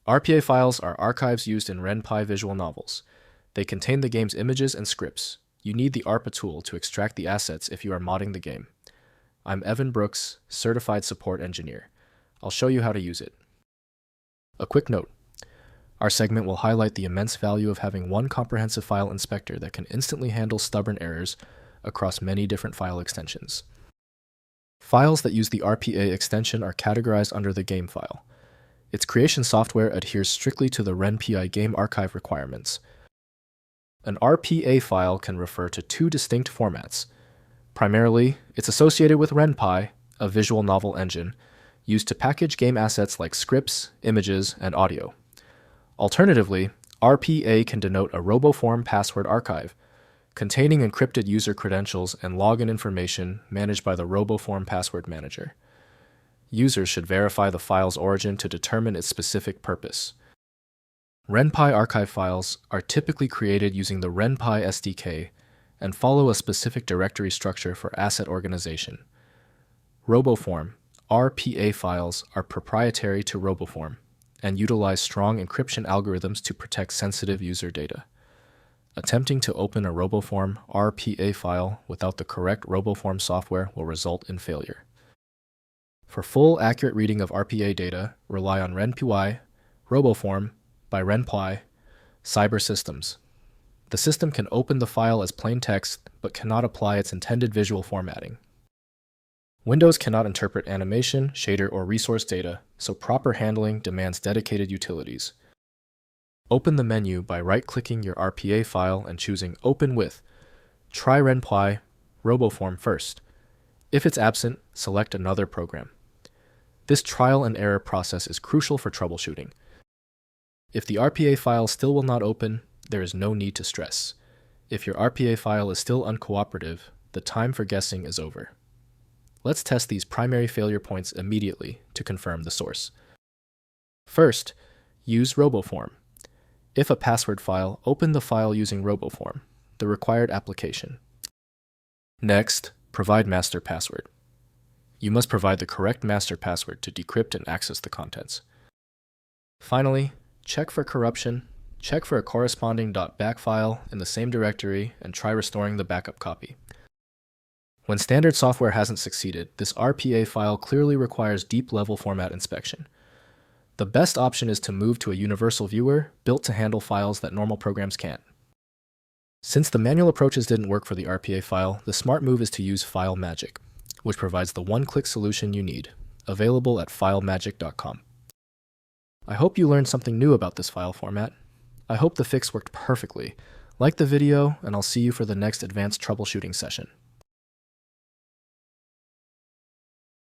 RPA files are archives used in Ren'Py visual novels. They contain the game's images and scripts. You need the RPA tool to extract the assets if you are modding the game. I'm Evan Brooks, Certified Support Engineer. I'll show you how to use it. A quick note. Our segment will highlight the immense value of having one comprehensive file inspector that can instantly handle stubborn errors across many different file extensions. Files that use the RPA extension are categorized under the game file. Its creation software adheres strictly to the Ren'Py Game Archive requirements. An RPA file can refer to two distinct formats. Primarily, it's associated with Ren'Py, a visual novel engine, used to package game assets like scripts, images, and audio. Alternatively, RPA can denote a RoboForm Password Archive, containing encrypted user credentials and login information managed by the RoboForm Password Manager. Users should verify the file's origin to determine its specific purpose. Ren'Py archive files are typically created using the Ren'Py SDK and follow a specific directory structure for asset organization. RoboForm RPA files are proprietary to RoboForm and utilize strong encryption algorithms to protect sensitive user data. Attempting to open a RoboForm RPA file without the correct RoboForm software will result in failure. For full, accurate reading of RPA data, rely on Ren'Py, RoboForm by Ren'Py, Cyber Systems. The system can open the file as plain text, but cannot apply its intended visual formatting. Windows cannot interpret animation, shader, or resource data, so proper handling demands dedicated utilities. Open the menu by right-clicking your RPA file and choosing Open With. Try Ren'Py RoboForm first. If it's absent, select another program. This trial and error process is crucial for troubleshooting. If the RPA file still will not open, there is no need to stress. If your RPA file is still uncooperative, the time for guessing is over. Let's test these primary failure points immediately to confirm the source. First, use RoboForm. If a password file, open the file using RoboForm, the required application. Next, provide master password. You must provide the correct master password to decrypt and access the contents. Finally, check for corruption, check for a corresponding .back file in the same directory, and try restoring the backup copy. When standard software hasn't succeeded, this RPA file clearly requires deep-level format inspection. The best option is to move to a universal viewer built to handle files that normal programs can't. Since the manual approaches didn't work for the RPA file, the smart move is to use FileMagick, which provides the one-click solution you need, available at filemagick.com. I hope you learned something new about this file format. I hope the fix worked perfectly. Like the video, and I'll see you for the next advanced troubleshooting session.